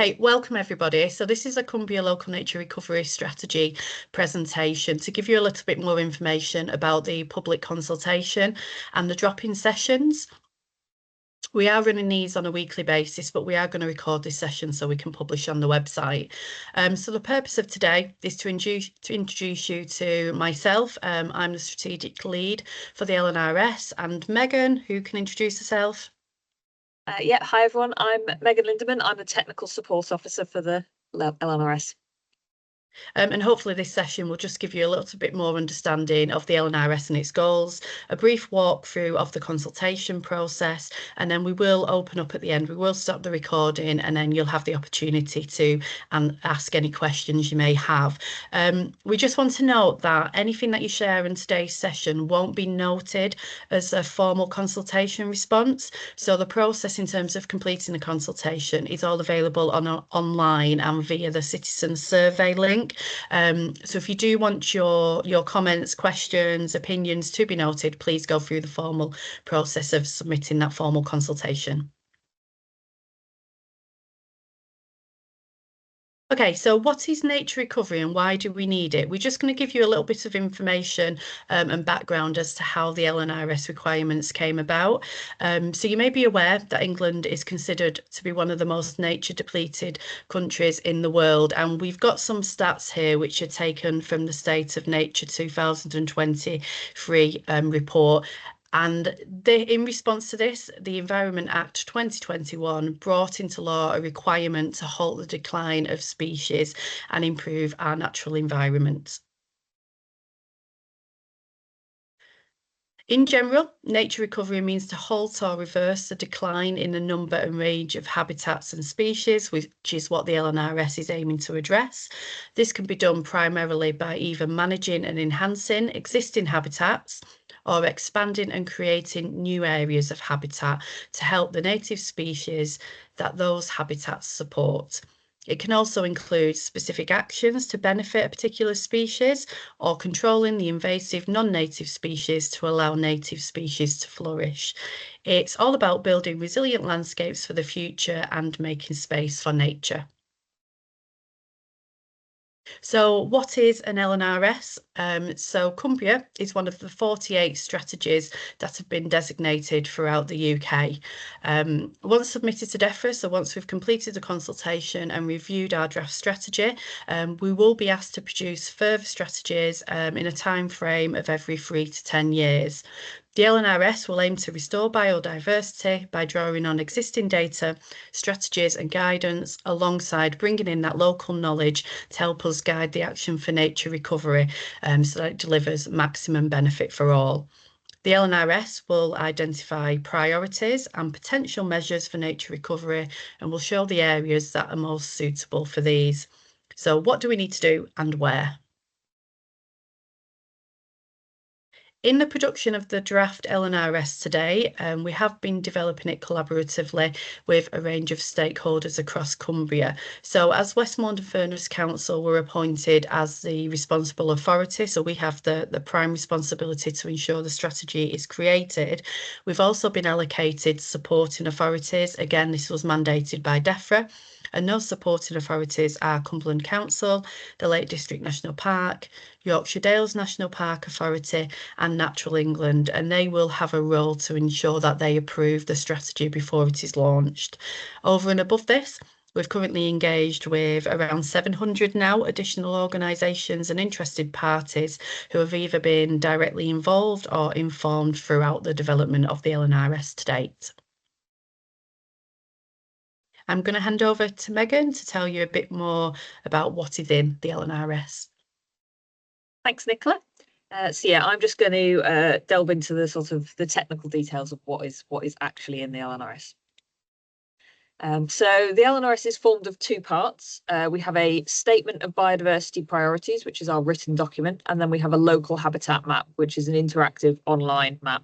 Hey, welcome everybody. So this is a Cumbia Local Nature Recovery Strategy presentation to give you a little bit more information about the public consultation and the drop-in sessions. We are running these on a weekly basis, but we are going to record this session so we can publish on the website. So the purpose of today is to introduce you to myself. I'm the strategic lead for the LNRS, and Megan, who can introduce herself. Hi everyone, I'm Megan Lindeman. I'm the Technical Support Officer for the LNRS. And hopefully this session will just give you a little bit more understanding of the LNRS and its goals, a brief walkthrough of the consultation process, and then we will open up at the end. We will stop the recording and then you'll have the opportunity to ask any questions you may have. We just want to note that anything that you share in today's session won't be noted as a formal consultation response. So the process in terms of completing the consultation is all available online and via the citizen survey link. So if you do want your comments, questions, opinions to be noted, please go through the formal process of submitting that formal consultation. Okay, so what is nature recovery and why do we need it? We're just going to give you a little bit of information and background as to how the LNRS requirements came about. So you may be aware that England is considered to be one of the most nature depleted countries in the world, and we've got some stats here which are taken from the State of Nature 2023 report. And in response to this, the Environment Act 2021 brought into law a requirement to halt the decline of species and improve our natural environment. In general, nature recovery means to halt or reverse the decline in the number and range of habitats and species, which is what the LNRS is aiming to address. This can be done primarily by either managing and enhancing existing habitats or expanding and creating new areas of habitat to help the native species that those habitats support. It can also include specific actions to benefit a particular species or controlling the invasive non-native species to allow native species to flourish. It's all about building resilient landscapes for the future and making space for nature. So what is an LNRS? So Cumbria is one of the 48 strategies that have been designated throughout the UK. Once submitted to DEFRA, so once we've completed the consultation and reviewed our draft strategy, we will be asked to produce further strategies in a time frame of every 3 to 10 years. The LNRS will aim to restore biodiversity by drawing on existing data, strategies and guidance, alongside bringing in that local knowledge to help us guide the action for nature recovery so that it delivers maximum benefit for all. The LNRS will identify priorities and potential measures for nature recovery and will show the areas that are most suitable for these. So what do we need to do and where? In the production of the draft LNRS today, we have been developing it collaboratively with a range of stakeholders across Cumbria. So as Westmoreland and Furness Council were appointed as the responsible authority, so we have the prime responsibility to ensure the strategy is created. We've also been allocated supporting authorities. Again, this was mandated by DEFRA. And those supporting authorities are Cumberland Council, the Lake District National Park, Yorkshire Dales National Park Authority and Natural England, and they will have a role to ensure that they approve the strategy before it is launched. Over and above this, we've currently engaged with around 700 now additional organisations and interested parties who have either been directly involved or informed throughout the development of the LNRS to date. I'm going to hand over to Megan to tell you a bit more about what is in the LNRS. Thanks, Nicola. I'm just going to delve into the technical details of what is actually in the LNRS. So the LNRS is formed of two parts. We have a statement of biodiversity priorities, which is our written document, and then we have a local habitat map, which is an interactive online map.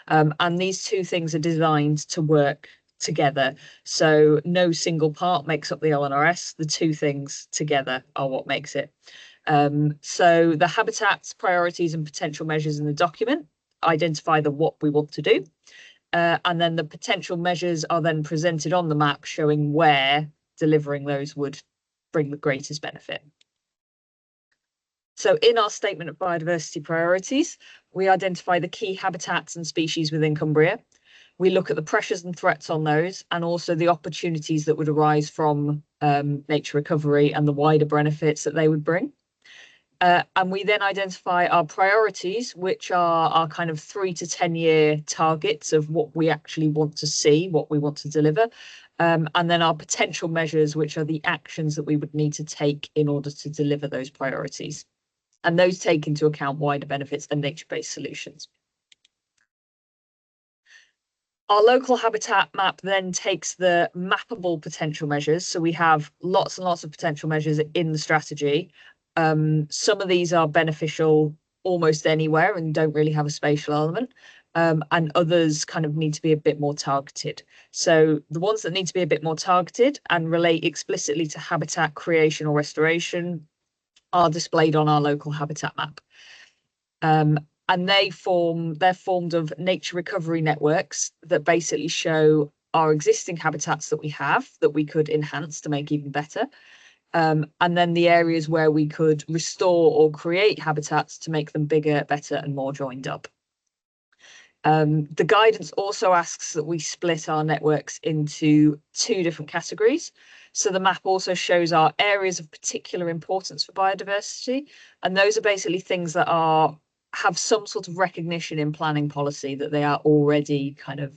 And these two things are designed to work together. So no single part makes up the LNRS. The two things together are what makes it. So the habitats, priorities and potential measures in the document identify what we want to do. And then the potential measures are then presented on the map showing where delivering those would bring the greatest benefit. So in our statement of biodiversity priorities, we identify the key habitats and species within Cumbria. We look at the pressures and threats on those, and also the opportunities that would arise from nature recovery and the wider benefits that they would bring. And we then identify our priorities, which are our kind of 3 to 10 year targets of what we actually want to see, what we want to deliver. And then our potential measures, which are the actions that we would need to take in order to deliver those priorities. And those take into account wider benefits and nature-based solutions. Our local habitat map then takes the mappable potential measures. So we have lots and lots of potential measures in the strategy. Some of these are beneficial almost anywhere and don't really have a spatial element. And others kind of need to be a bit more targeted. So the ones that need to be a bit more targeted and relate explicitly to habitat creation or restoration are displayed on our local habitat map. And they're formed of nature recovery networks that basically show our existing habitats that we have that we could enhance to make even better. And then the areas where we could restore or create habitats to make them bigger, better, and more joined up. The guidance also asks that we split our networks into 2 different categories. So the map also shows our areas of particular importance for biodiversity, and those are basically things that have some sort of recognition in planning policy that they are already kind of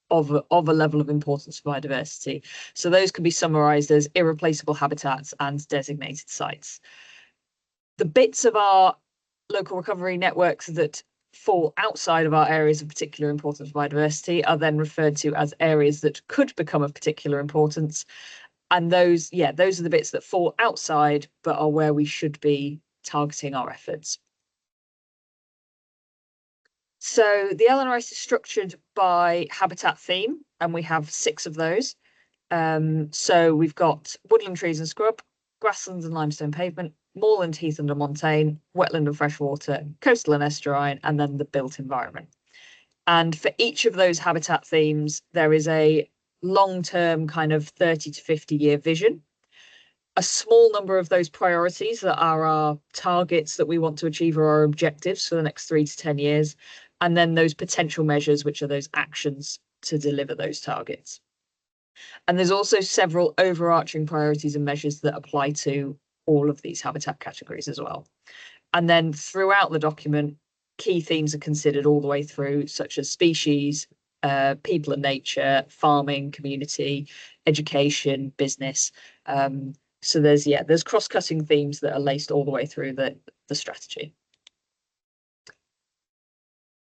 of a level of importance for biodiversity. So those can be summarized as irreplaceable habitats and designated sites. The bits of our local recovery networks that fall outside of our areas of particular importance for biodiversity are then referred to as areas that could become of particular importance. And those are the bits that fall outside, but are where we should be targeting our efforts. So the LNRS is structured by habitat theme, and we have 6 of those. So we've got woodland, trees and scrub, grasslands and limestone pavement, moorland, heathland and montane, wetland and freshwater, coastal and estuarine, and then the built environment. And for each of those habitat themes, there is a long-term kind of 30 to 50-year vision. A small number of those priorities that are our targets that we want to achieve or our objectives for the next 3 to 10 years. And then those potential measures, which are those actions to deliver those targets. And there's also several overarching priorities and measures that apply to all of these habitat categories as well. And then throughout the document, key themes are considered all the way through, such as species, people and nature, farming, community, education, business. So there's cross-cutting themes that are laced all the way through the strategy.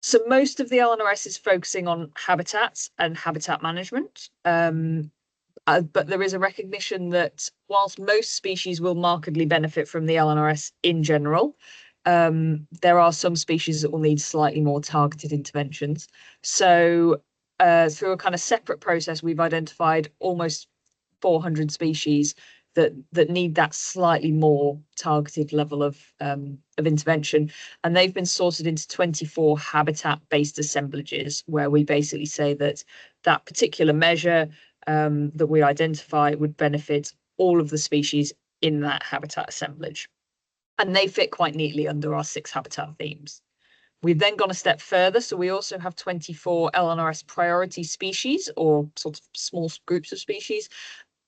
So most of the LNRS is focusing on habitats and habitat management. But there is a recognition that whilst most species will markedly benefit from the LNRS in general, there are some species that will need slightly more targeted interventions. So through a kind of separate process, we've identified almost 400 species that need that slightly more targeted level of intervention, and they've been sorted into 24 habitat-based assemblages, where we basically say that particular measure that we identify would benefit all of the species in that habitat assemblage, and they fit quite neatly under our 6 habitat themes. We've then gone a step further, so we also have 24 LNRS priority species, or sort of small groups of species.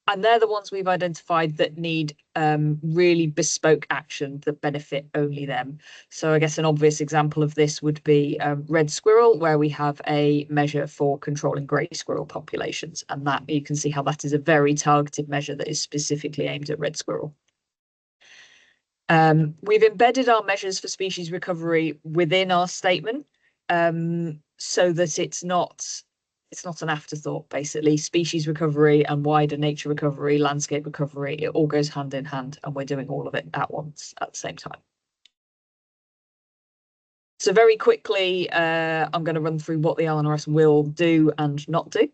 And they're the ones we've identified that need really bespoke action that benefit only them. So I guess an obvious example of this would be red squirrel, where we have a measure for controlling grey squirrel populations. And that you can see how that is a very targeted measure that is specifically aimed at red squirrel. We've embedded our measures for species recovery within our statement, so that it's not an afterthought. Basically, species recovery and wider nature recovery, landscape recovery, it all goes hand in hand, and we're doing all of it at once at the same time. So very quickly, I'm going to run through what the LNRS will do and not do.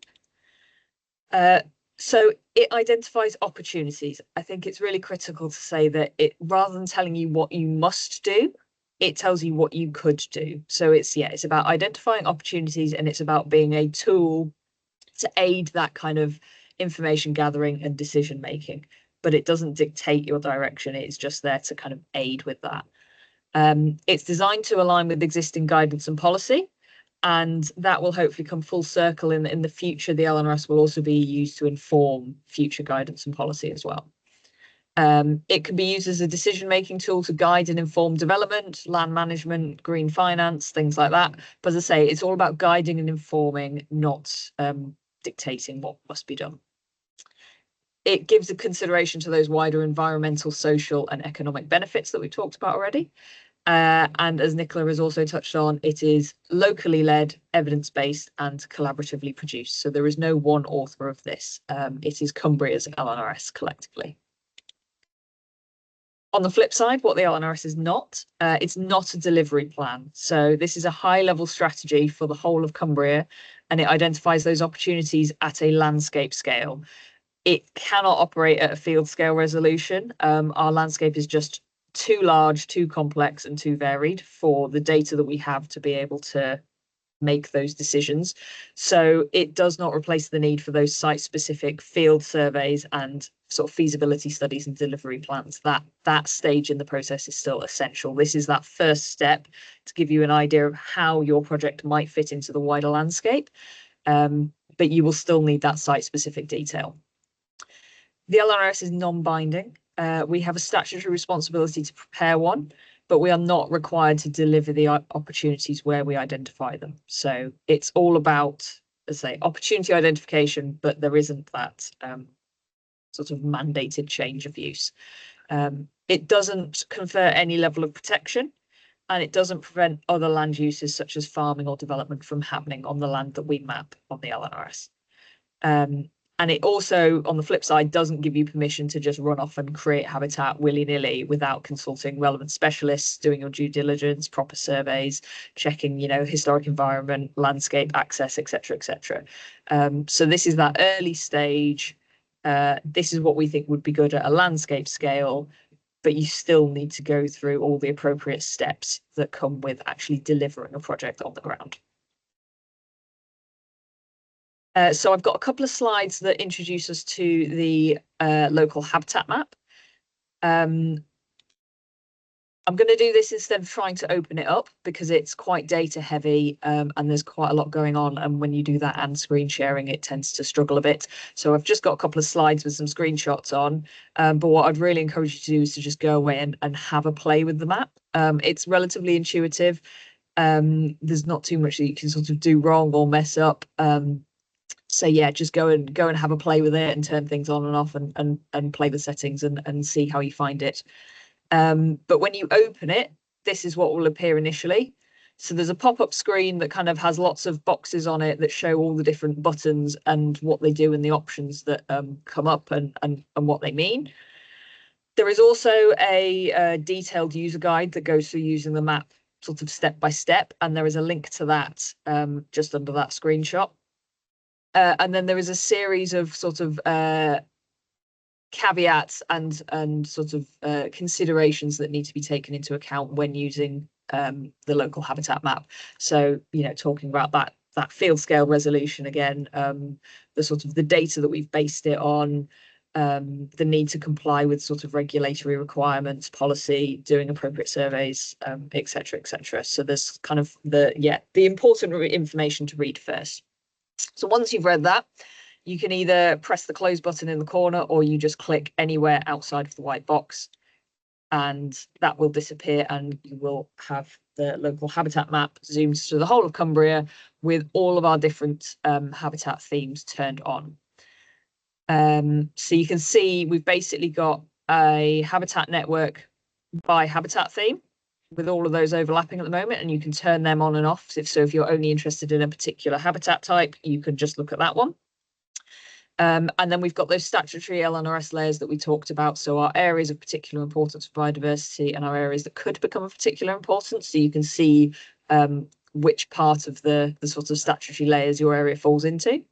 So it identifies opportunities. I think it's really critical to say that rather than telling you what you must do, it tells you what you could do. So it's about identifying opportunities, and it's about being a tool to aid that kind of information gathering and decision making, but it doesn't dictate your direction. It's just there to kind of aid with that. It's designed to align with existing guidance and policy, and that will hopefully come full circle in the future. The LNRS will also be used to inform future guidance and policy as well. It can be used as a decision-making tool to guide and inform development, land management, green finance, things like that. But as I say, it's all about guiding and informing, not dictating what must be done. It gives a consideration to those wider environmental, social, and economic benefits that we talked about already. And as Nicola has also touched on, it is locally led, evidence-based, and collaboratively produced. So there is no one author of this. It is Cumbria's LNRS collectively. On the flip side, what the LNRS is not, it's not a delivery plan. So this is a high-level strategy for the whole of Cumbria, and it identifies those opportunities at a landscape scale. It cannot operate at a field scale resolution. Our landscape is just too large, too complex, and too varied for the data that we have to be able to make those decisions. So it does not replace the need for those site-specific field surveys and sort of feasibility studies and delivery plans. That stage in the process is still essential. This is that first step to give you an idea of how your project might fit into the wider landscape, but you will still need that site-specific detail. The LNRS is non-binding. We have a statutory responsibility to prepare one, but we are not required to deliver the opportunities where we identify them. So it's all about, as I say, opportunity identification, but there isn't that sort of mandated change of use. It doesn't confer any level of protection, and it doesn't prevent other land uses such as farming or development from happening on the land that we map on the LNRS. And it also, on the flip side, doesn't give you permission to just run off and create habitat willy-nilly without consulting relevant specialists, doing your due diligence, proper surveys, checking, historic environment, landscape access, etc., etc. So this is that early stage. This is what we think would be good at a landscape scale, but you still need to go through all the appropriate steps that come with actually delivering a project on the ground. So I've got a couple of slides that introduce us to the local habitat map. I'm going to do this instead of trying to open it up because it's quite data heavy and there's quite a lot going on. And when you do that and screen sharing, it tends to struggle a bit. So I've just got a couple of slides with some screenshots on. But what I'd really encourage you to do is to just go away and have a play with the map. It's relatively intuitive. There's not too much that you can sort of do wrong or mess up. So yeah, just go and have a play with it and turn things on and off and play the settings and see how you find it. But when you open it, this is what will appear initially. So there's a pop-up screen that kind of has lots of boxes on it that show all the different buttons and what they do and the options that come up and what they mean. There is also a detailed user guide that goes through using the map sort of step by step, and there is a link to that just under that screenshot. And then there is a series of sort of caveats and sort of considerations that need to be taken into account when using the local habitat map. So, talking about that field scale resolution again, the sort of the data that we've based it on, the need to comply with sort of regulatory requirements, policy, doing appropriate surveys, etc., etc. So there's kind of the important information to read first. So once you've read that, you can either press the close button in the corner or you just click anywhere outside of the white box and that will disappear and you will have the local habitat map zoomed to the whole of Cumbria with all of our different habitat themes turned on. So you can see we've basically got a habitat network by habitat theme, with all of those overlapping at the moment, and you can turn them on and off. So if you're only interested in a particular habitat type, you can just look at that one. And then we've got those statutory LNRS layers that we talked about. So our areas of particular importance for biodiversity and our areas that could become of particular importance. So you can see which part of the sort of statutory layers your area falls into.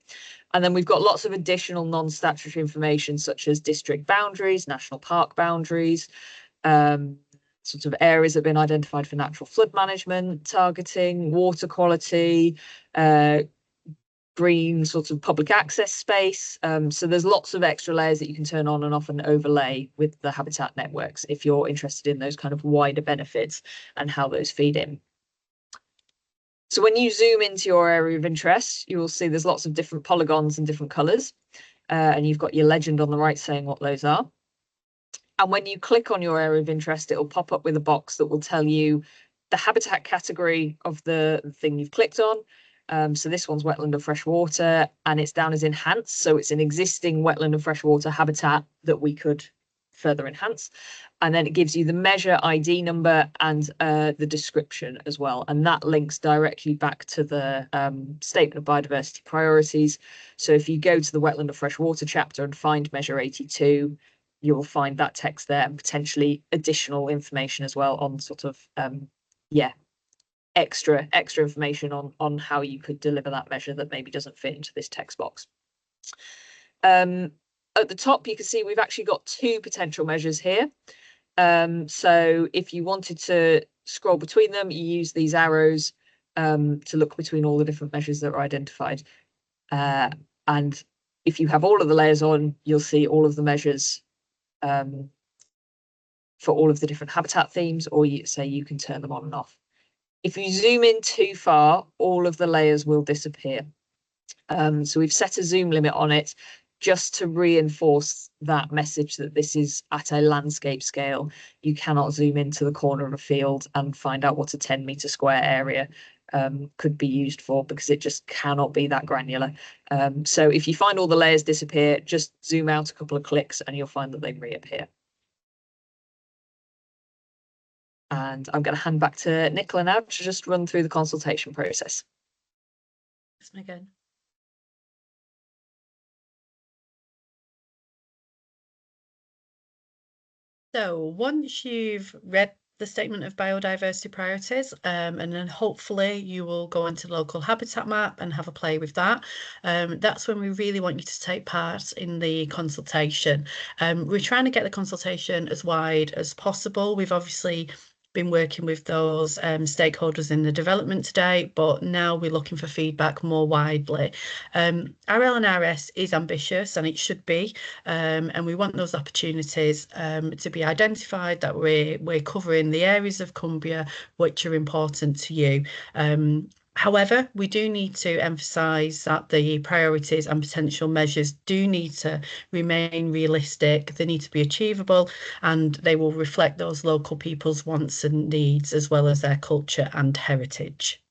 And then we've got lots of additional non-statutory information, such as district boundaries, national park boundaries, sort of areas that have been identified for natural flood management, targeting, water quality, green sort of public access space. So there's lots of extra layers that you can turn on and off and overlay with the habitat networks if you're interested in those kind of wider benefits and how those feed in. So when you zoom into your area of interest, you will see there's lots of different polygons and different colours, and you've got your legend on the right saying what those are. And when you click on your area of interest, it will pop up with a box that will tell you the habitat category of the thing you've clicked on. So this one's wetland or freshwater, and it's down as enhanced. So it's an existing wetland and freshwater habitat that we could further enhance. And then it gives you the measure ID number and the description as well. And that links directly back to the Statement of Biodiversity Priorities. So if you go to the wetland or freshwater chapter and find measure 82, you will find that text there and potentially additional information as well on sort of, extra information on how you could deliver that measure that maybe doesn't fit into this text box. At the top, you can see we've actually got two potential measures here. So if you wanted to scroll between them, you use these arrows to look between all the different measures that are identified. And if you have all of the layers on, you'll see all of the measures for all of the different habitat themes, or you can turn them on and off. If you zoom in too far, all of the layers will disappear. So we've set a zoom limit on it just to reinforce that message that this is at a landscape scale. You cannot zoom into the corner of a field and find out what a 10-metre square area could be used for, because it just cannot be that granular. So if you find all the layers disappear, just zoom out a couple of clicks and you'll find that they reappear. And I'm going to hand back to Nicola now to just run through the consultation process. Thanks, Megan. So once you've read the Statement of Biodiversity Priorities, and then hopefully you will go into the local habitat map and have a play with that. That's when we really want you to take part in the consultation. We're trying to get the consultation as wide as possible. We've obviously been working with those stakeholders in the development today, but now we're looking for feedback more widely. Our LNRS is ambitious, and it should be, and we want those opportunities to be identified, that we're covering the areas of Cumbia which are important to you. However, we do need to emphasise that the priorities and potential measures do need to remain realistic. They need to be achievable, and they will reflect those local people's wants and needs, as well as their culture and heritage.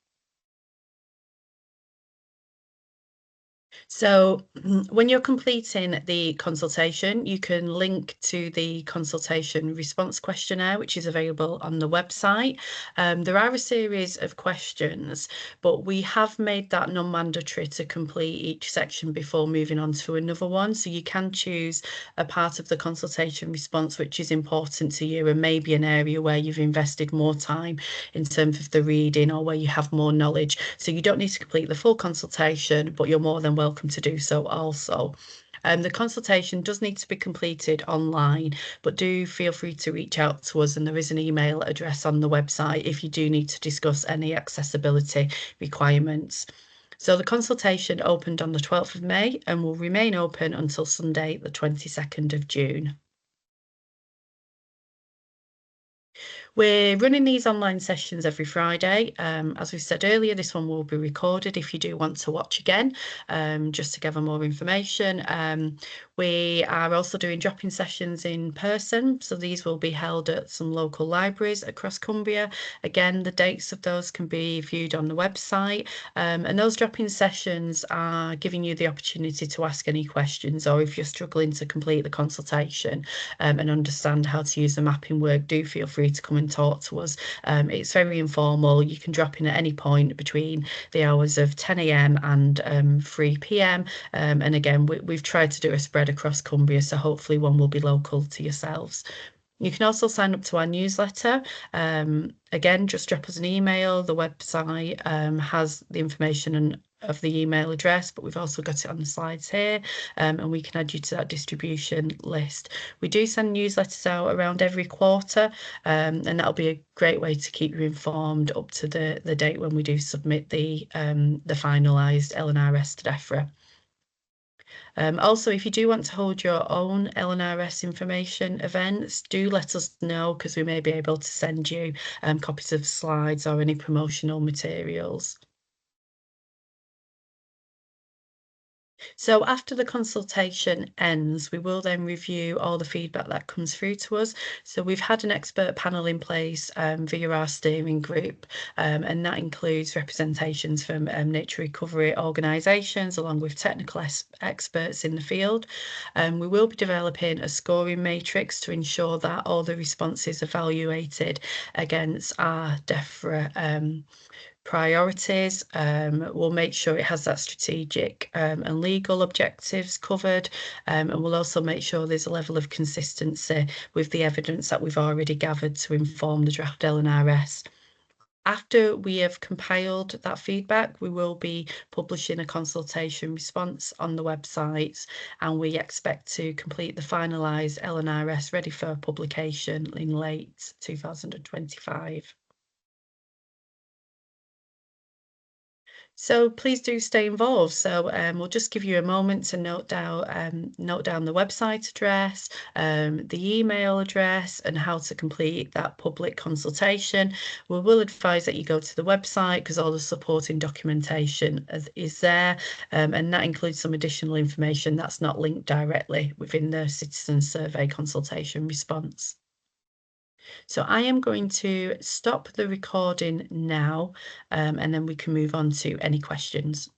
So when you're completing the consultation, you can link to the consultation response questionnaire, which is available on the website. There are a series of questions, but we have made that non-mandatory to complete each section before moving on to another one. So you can choose a part of the consultation response which is important to you, and maybe an area where you've invested more time in terms of the reading, or where you have more knowledge. So you don't need to complete the full consultation, but you're more than welcome to do so also. The consultation does need to be completed online, but do feel free to reach out to us, and there is an email address on the website if you do need to discuss any accessibility requirements. So the consultation opened on the 12th of May and will remain open until Sunday, the 22nd of June. We're running these online sessions every Friday. As we said earlier, this one will be recorded if you do want to watch again, just to gather more information. We are also doing drop-in sessions in person, so these will be held at some local libraries across Cumbria. Again, the dates of those can be viewed on the website, and those drop-in sessions are giving you the opportunity to ask any questions, or if you're struggling to complete the consultation and understand how to use the mapping work, do feel free to come and talk to us. It's very informal. You can drop in at any point between the hours of 10 a.m. and 3 p.m. And again, we've tried to do a spread across Cumbria, so hopefully one will be local to yourselves. You can also sign up to our newsletter. Again, just drop us an email. The website has the information of the email address, but we've also got it on the slides here, and we can add you to that distribution list. We do send newsletters out around every quarter, and that'll be a great way to keep you informed up to the date when we do submit the finalised LNRS to DEFRA. Also, if you do want to hold your own LNRS information events, do let us know, because we may be able to send you copies of slides or any promotional materials. So after the consultation ends, we will then review all the feedback that comes through to us. So we've had an expert panel in place via our steering group, and that includes representations from nature recovery organisations along with technical experts in the field. We will be developing a scoring matrix to ensure that all the responses are evaluated against our DEFRA priorities. We'll make sure it has that strategic and legal objectives covered, and we'll also make sure there's a level of consistency with the evidence that we've already gathered to inform the draft LNRS. After we have compiled that feedback, we will be publishing a consultation response on the website, and we expect to complete the finalised LNRS ready for publication in late 2025. So please do stay involved. So we'll just give you a moment to note down the website address, the email address, and how to complete that public consultation. We will advise that you go to the website because all the supporting documentation is there, and that includes some additional information that's not linked directly within the citizen survey consultation response. So I am going to stop the recording now, and then we can move on to any questions.